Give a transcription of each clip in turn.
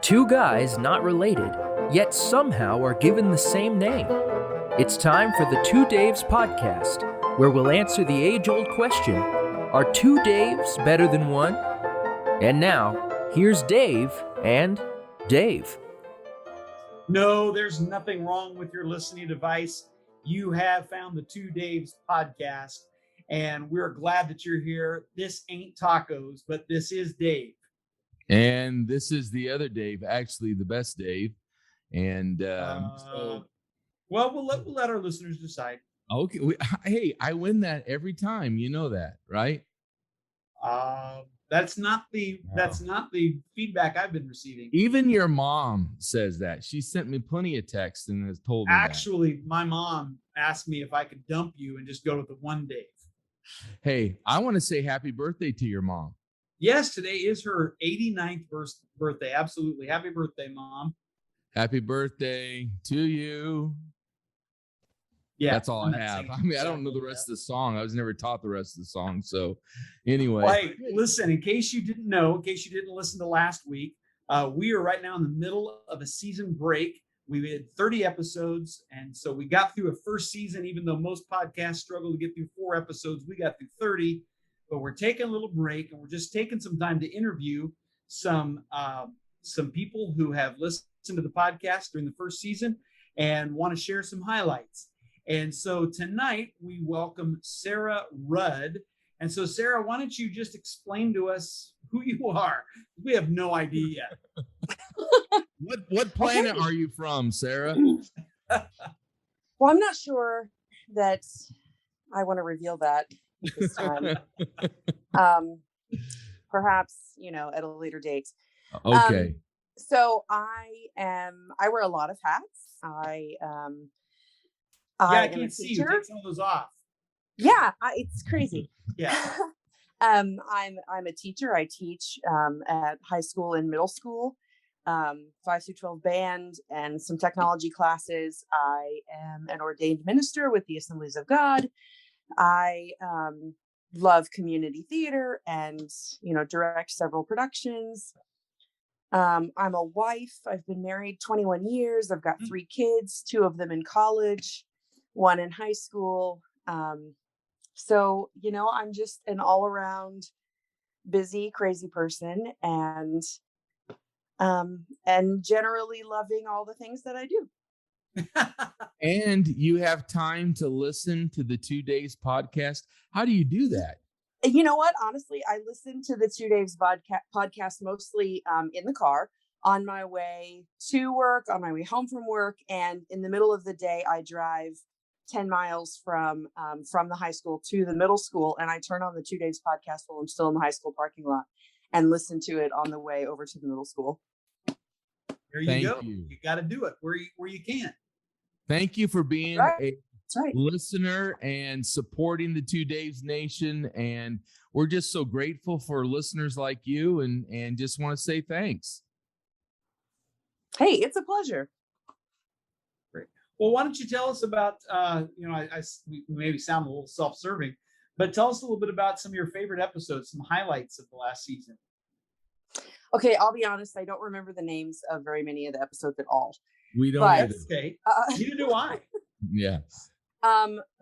Two guys not related, yet somehow are given the same name. It's time for the Two Daves podcast, where we'll answer the age-old question, are two Daves better than one? And now, here's Dave and Dave. No, there's nothing wrong with your listening device. You have found the Two Daves podcast, and we're glad that you're here. This ain't tacos, but this is Dave. And this is the other Dave, actually the best Dave. And Well, we'll let our listeners decide. Okay. Hey, I win that every time. You know that, right? That's not the feedback I've been receiving. Even your mom says that. She sent me plenty of texts and has told me Actually, my mom asked me if I could dump you and just go with the one Dave. Hey, I want to say happy birthday to your mom. Yes, today is her 89th birthday. Absolutely. Happy birthday, Mom. Happy birthday to you. Yeah. That's all I have. I mean, I don't know the rest of the song. I was never taught the rest of the song. So anyway. Hey, listen, in case you didn't know, in case you didn't listen to last week, we are right now in the middle of a season break. We had 30 episodes. And so we got through a first season, even though most podcasts struggle to get through 4 episodes, we got through 30. But we're taking a little break, and we're just taking some time to interview some people who have listened to the podcast during the first season and want to share some highlights. And so tonight we welcome Sarah Rudd. And so, Sarah, why don't you just explain to us who you are? We have no idea yet. What planet are you from, Sarah? Well, I'm not sure that I want to reveal that this time. Perhaps, at a later date. Okay. So I wear a lot of hats. I can't see you. Take some of those off. Yeah, it's crazy. Yeah. I'm a teacher. I teach at high school and middle school, 5 through 12 band and some technology classes. I am an ordained minister with the Assemblies of God. I love community theater and, direct several productions. I'm a wife. I've been married 21 years. I've got 3 kids, 2 of them in college, 1 in high school. So, I'm just an all around busy, crazy person and generally loving all the things that I do. And you have time to listen to the Two Daves podcast. How do you do that? You know what? Honestly, I listen to the Two Daves podcast mostly in the car on my way to work, on my way home from work. And in the middle of the day, I drive 10 miles from the high school to the middle school. And I turn on the Two Daves podcast while I'm still in the high school parking lot and listen to it on the way over to the middle school. There you go. You got to do it where you can. Thank you for being a listener and supporting the Two Daves Nation. And we're just so grateful for listeners like you and just want to say thanks. Hey, it's a pleasure. Great. Well, why don't you tell us about, we maybe sound a little self-serving, but tell us a little bit about some of your favorite episodes, some highlights of the last season. Okay, I'll be honest. I don't remember the names of very many of the episodes at all. We don't. Okay. Neither do I. Yeah.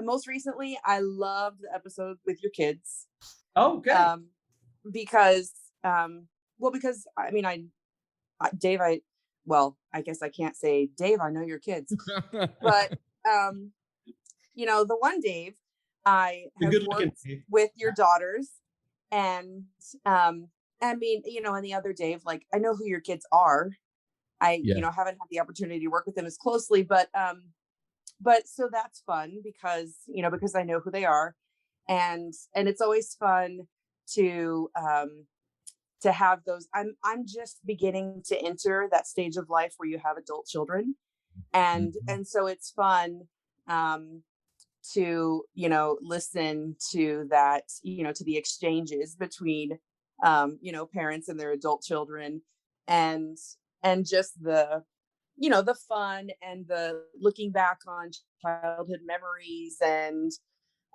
Most recently, I loved the episode with your kids. Oh, okay. Because Dave, I guess I can't say Dave, I know your kids, but the one Dave, I have worked with your daughters, and and the other Dave, like I know who your kids are. I haven't had the opportunity to work with them as closely, but so that's fun because I know who they are, and it's always fun to have those. I'm just beginning to enter that stage of life where you have adult children, and so it's fun to listen to that, to the exchanges between parents and their adult children, and just the fun and the looking back on childhood memories and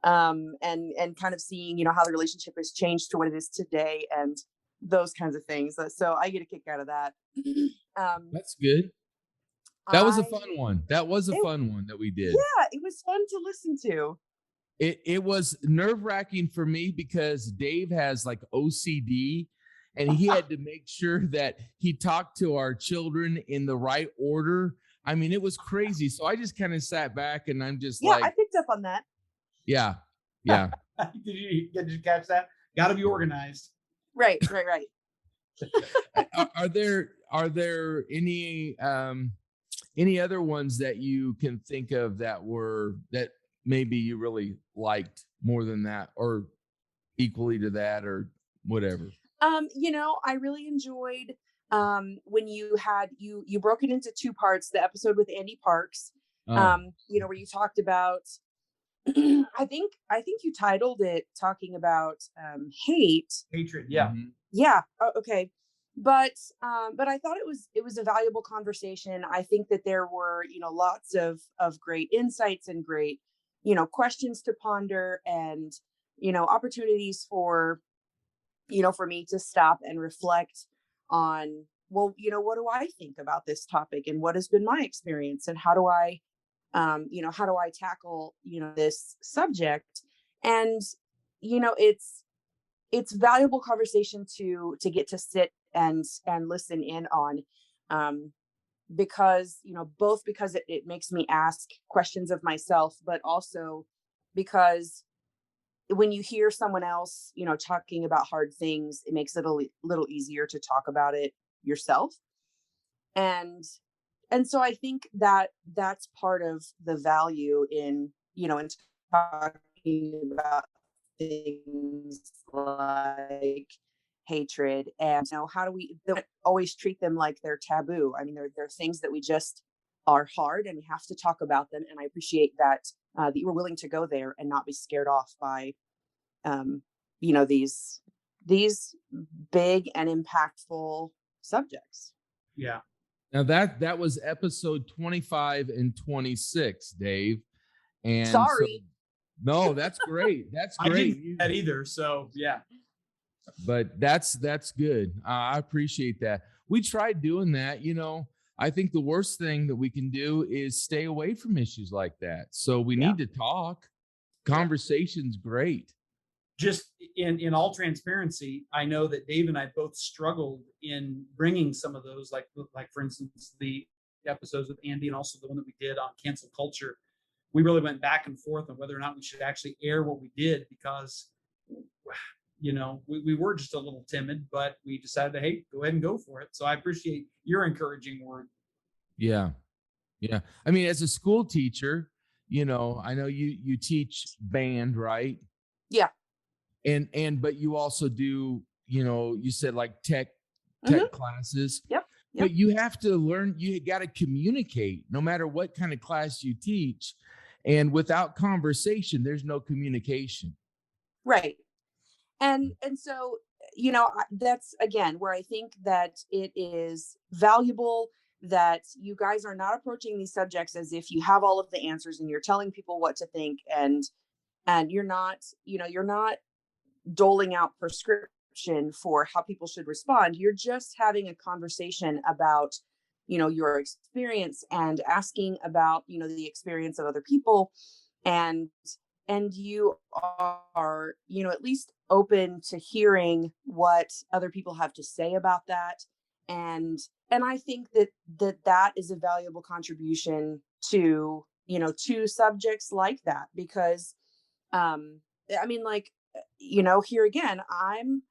kind of seeing how the relationship has changed to what it is today, and those kinds of things. So I get a kick out of that. That's good. That was a fun one. That was a fun one that we did. Yeah, it was fun to listen to. It was nerve-wracking for me because Dave has like OCD, and he had to make sure that he talked to our children in the right order. I mean, it was crazy. So I just kind of sat back and I'm just I picked up on that. Yeah. Did you catch that? Got to be organized. Right. Are there any other ones that you can think of that maybe you really liked more than that, or equally to that, or whatever? I really enjoyed when you broke it into two parts, the episode with Andy Parks, where you talked about I think you titled it talking about hatred. Yeah. Mm-hmm. Yeah. Okay. But I thought it was a valuable conversation. I think that there were, lots of great insights and great, questions to ponder, and, opportunities for me to stop and reflect on, well, what do I think about this topic, and what has been my experience, and how do I tackle, this subject. And, it's valuable conversation to get to sit and listen in on, because, both because it makes me ask questions of myself, but also because when you hear someone else, talking about hard things, it makes it a little easier to talk about it yourself. And so I think that that's part of the value in talking about things like hatred, and how do we don't always treat them like they're taboo. I mean, they're things that we just are hard, and we have to talk about them. And I appreciate that that you were willing to go there and not be scared off by these big and impactful subjects. Yeah. Now that was episode 25 and 26, Dave. And sorry. No, that's great. That's great. I didn't do that either. So yeah. But that's good. I appreciate that. We tried doing that. I think the worst thing that we can do is stay away from issues like that. So we need to talk. Conversation's great. Just in all transparency, I know that Dave and I both struggled in bringing some of those, like for instance, the episodes with Andy, and also the one that we did on cancel culture. We really went back and forth on whether or not we should actually air what we did, because we were just a little timid, but we decided to, hey, go ahead and go for it. So I appreciate your encouraging word. Yeah. I mean, as a school teacher, I know you teach band, right? Yeah. But you also do, you said like tech classes. Yep. But you have to learn, you got to communicate no matter what kind of class you teach. And without conversation, there's no communication. Right. And so, that's again where I think that it is valuable that you guys are not approaching these subjects as if you have all of the answers and you're telling people what to think, and you're not doling out prescription for how people should respond. You're just having a conversation about, your experience, and asking about, the experience of other people. And you are, at least open to hearing what other people have to say about that. And I think that is a valuable contribution to, to subjects like that, because, here again, I'm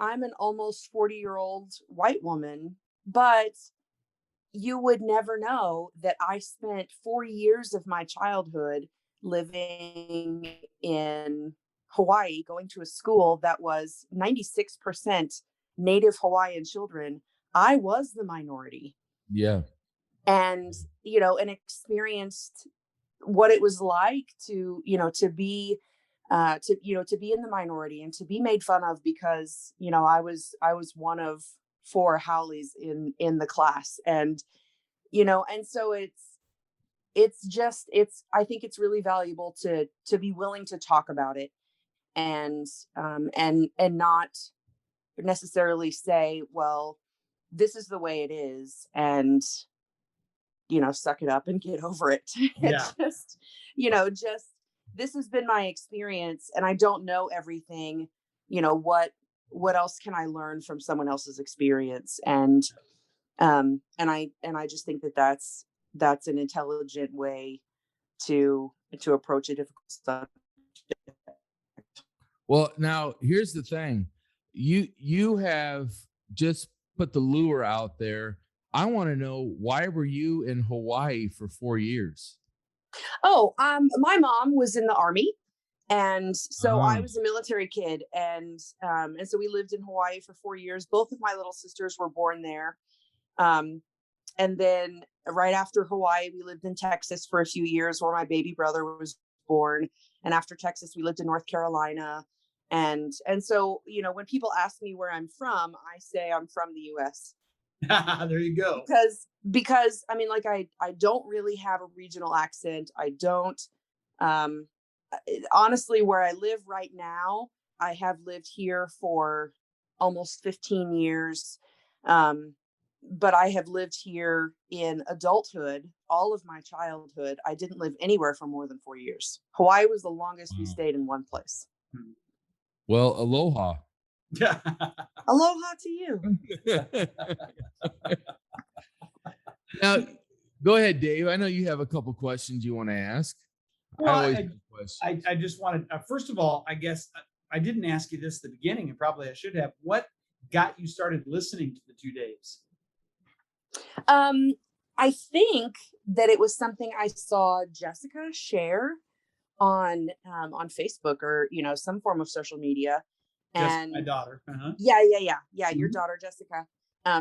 an almost 40-year-old white woman, but you would never know that I spent 4 years of my childhood living in Hawaii, going to a school that was 96% Native Hawaiian children. I was the minority. Yeah. And, and experienced what it was like to be in the minority, and to be made fun of because, I was one of 4 haoles in the class. And, and so I think it's really valuable to be willing to talk about it, and not necessarily say, well, this is the way it is, and suck it up and get over it. Yeah. Just this has been my experience, and I don't know everything. What else can I learn from someone else's experience? And I just think that that's an intelligent way to approach a difficult subject. Well, now here's the thing. You have just put the lure out there. I want to know, why were you in Hawaii for 4 years? Oh, my mom was in the Army, and so I was a military kid, and so we lived in Hawaii for 4 years. Both of my little sisters were born there. And then right after Hawaii, we lived in Texas for a few years, where my baby brother was born. And after Texas, we lived in North Carolina. And so, when people ask me where I'm from, I say I'm from the US. There you go. Because I mean, like, I don't really have a regional accent. I don't, honestly, where I live right now, I have lived here for almost 15 years. But I have lived here in adulthood, all of my childhood. I didn't live anywhere for more than 4 years. Hawaii was the longest we stayed in one place. Well, aloha. Aloha to you. Now, go ahead, Dave. I know you have a couple questions you want to ask. Well, I just wanted, first of all, I guess I didn't ask you this at the beginning, and probably I should have. What got you started listening to the Two Daves? I think that it was something I saw Jessica share on Facebook, or some form of social media. And my daughter. Uh-huh. Yeah. Mm-hmm. Your daughter, Jessica.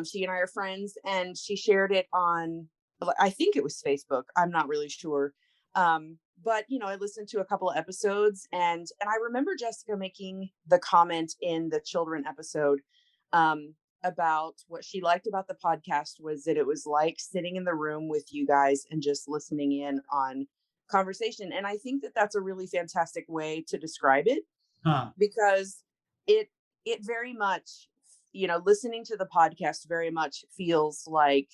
She and I are friends, and she shared it on, I think it was Facebook. I'm not really sure. But I listened to a couple of episodes, and I remember Jessica making the comment in the children episode, about what she liked about the podcast was that it was like sitting in the room with you guys and just listening in on conversation. And I think that that's a really fantastic way to describe it, because it very much, listening to the podcast very much feels like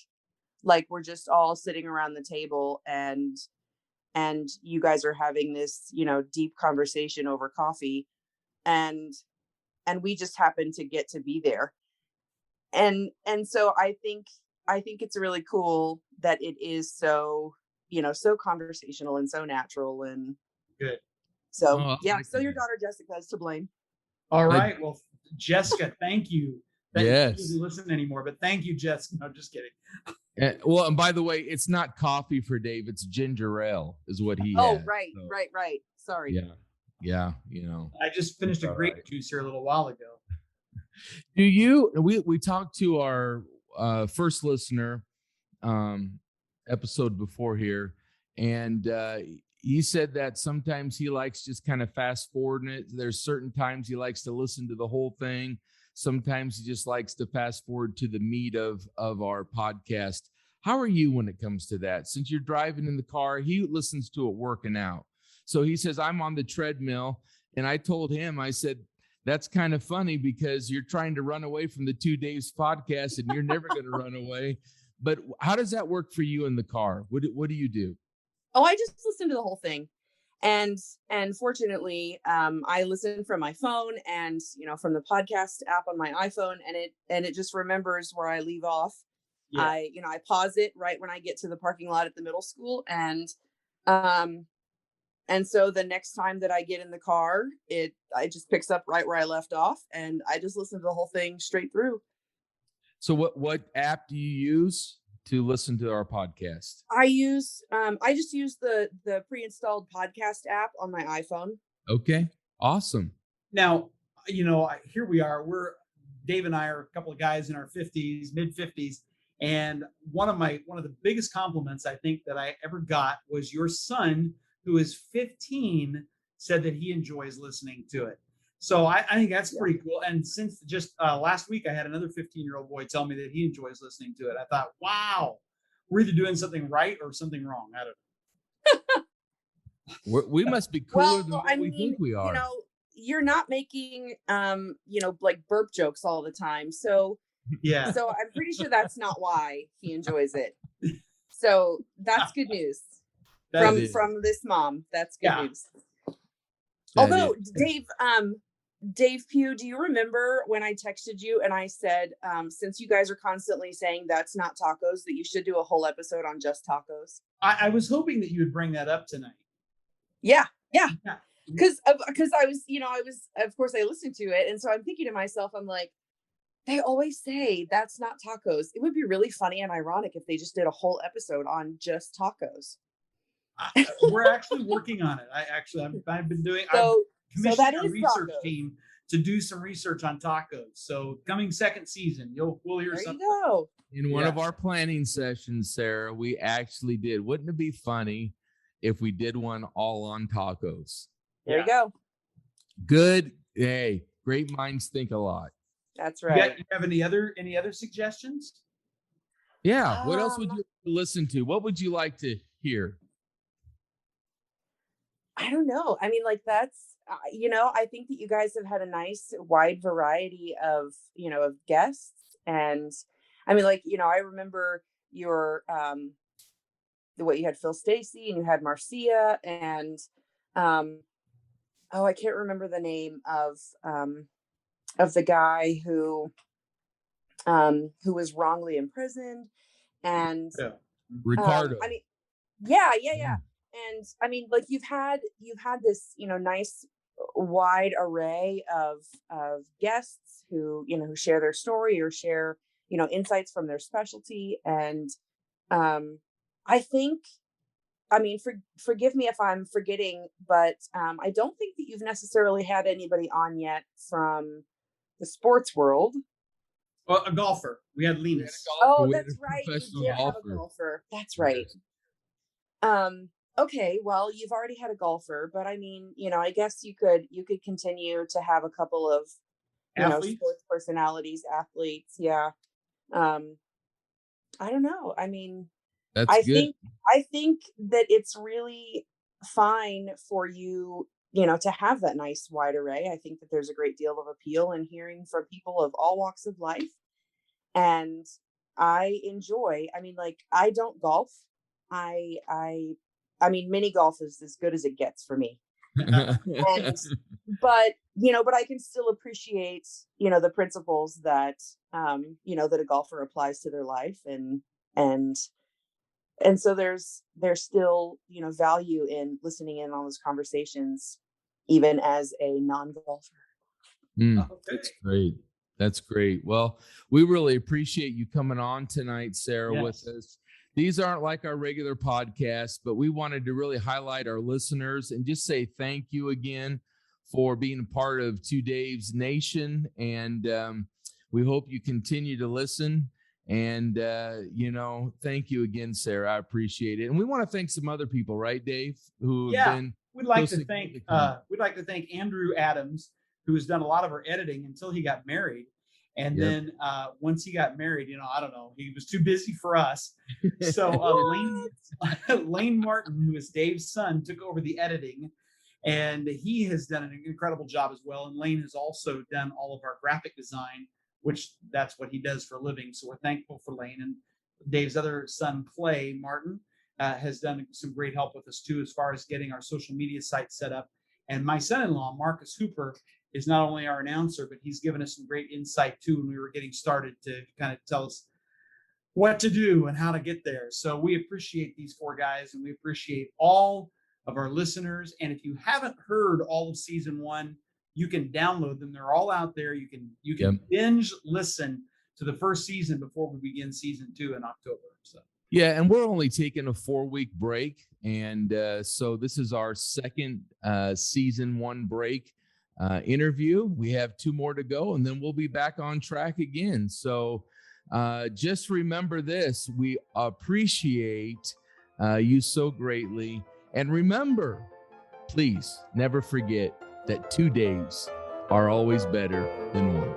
we're just all sitting around the table, and you guys are having this, deep conversation over coffee, and we just happen to get to be there. And so I think it's really cool that it is so, so conversational and so natural and good. So so your daughter Jessica is to blame. All right. Well, Jessica, thank you. Yes. She doesn't listen anymore, but thank you, Jessica. No, just kidding. Well, and by the way, it's not coffee for Dave. It's ginger ale is what he has. Right. So. Right. Sorry. Yeah. I just finished a grape juice here a little while ago. Do you? We talked to our first listener episode before here, and he said that sometimes he likes just kind of fast forwarding it. There's certain times he likes to listen to the whole thing. Sometimes he just likes to fast forward to the meat of our podcast. How are you when it comes to that? Since you're driving in the car, he listens to it working out. So he says, I'm on the treadmill, and I told him, I said, that's kind of funny because you're trying to run away from the Two Daves podcast, and you're never going to run away. But how does that work for you in the car? What do you do? Oh, I just listen to the whole thing. And fortunately, I listen from my phone and, from the podcast app on my iPhone, and it just remembers where I leave off. Yeah. I pause it right when I get to the parking lot at the middle school. And so the next time that I get in the car, I just picks up right where I left off, and I just listen to the whole thing straight through. So what app do you use to listen to our podcast? I just use the pre-installed podcast app on my iPhone. Okay. Awesome. Now, here we are. Dave and I are a couple of guys in our 50s, mid 50s. And one of the biggest compliments I think that I ever got was your son, who is 15, said that he enjoys listening to it. So I think that's pretty cool. And since just last week, I had another 15-year-old boy tell me that he enjoys listening to it. I thought, wow, we're either doing something right or something wrong. I don't know. We must be cooler than what we think we are. you're not making, like burp jokes all the time. So I'm pretty sure that's not why he enjoys it. So that's good news from this mom. That's good news. Although Dave Pugh, do you remember when I texted you and I said, since you guys are constantly saying that's not tacos, that you should do a whole episode on just tacos? I was hoping that you would bring that up tonight. Yeah. Because I was, of course I listened to it. And so I'm thinking to myself, I'm like, they always say that's not tacos. It would be really funny and ironic if they just did a whole episode on just tacos. We're actually working on it. I've been doing, I've commissioned a research team to do some research on tacos. So coming second season, we'll hear something. There you go. In one of our planning sessions, Sarah, we actually did. Wouldn't it be funny if we did one all on tacos? There you go. Good. Hey, great minds think alike. That's right. You have any other suggestions? Yeah. What else would you listen to? What would you like to hear? I don't know. I mean, like that's, I think that you guys have had a nice wide variety of guests. And I mean, like, I remember your, what you had Phil Stacey and you had Marcia and, I can't remember the name of the guy who was wrongly imprisoned and Ricardo. I mean, yeah. And I mean, like you've had this, nice wide array of guests who, who share their story or share, insights from their specialty. And I think, I mean, forgive me if I'm forgetting, but I don't think that you've necessarily had anybody on yet from the sports world. Well, a golfer. We had Linus. Oh, that's right. You did have a golfer. That's right. Okay, well, you've already had a golfer, but I mean, I guess you could continue to have a couple of sports personalities, athletes. Yeah. I don't know. I mean, I think that it's really fine for you, to have that nice wide array. I think that there's a great deal of appeal in hearing from people of all walks of life. And I enjoy, I mean, like I don't golf. I mean, mini golf is as good as it gets for me. But I can still appreciate, the principles that, that a golfer applies to their life. And so there's still, value in listening in on those conversations, even as a non-golfer. That's great. Well, we really appreciate you coming on tonight, Sarah, with us. These aren't like our regular podcasts, but we wanted to really highlight our listeners and just say thank you again for being a part of Two Daves Nation. And we hope you continue to listen. And, thank you again, Sarah. I appreciate it. And we want to thank some other people, right, Dave? Who have been we'd like to thank Andrew Adams, who has done a lot of our editing until he got married. And then once he got married, I don't know, he was too busy for us. So Lane Martin, who is Dave's son, took over the editing, and he has done an incredible job as well. And Lane has also done all of our graphic design, which that's what he does for a living. So we're thankful for Lane. And Dave's other son, Clay Martin, has done some great help with us too, as far as getting our social media site set up. And my son-in-law, Marcus Hooper, is not only our announcer, but he's given us some great insight too when we were getting started to kind of tell us what to do and how to get there. So we appreciate these four guys, and we appreciate all of our listeners. And if you haven't heard all of season 1, you can download them. They're all out there. You can binge listen to the first season before we begin season 2 in October. So yeah, and we're only taking a 4-week break, and so this is our second season 1 break interview. We have 2 more to go, and then we'll be back on track again. So just remember this: we appreciate you so greatly, and remember, please never forget that 2 days are always better than 1.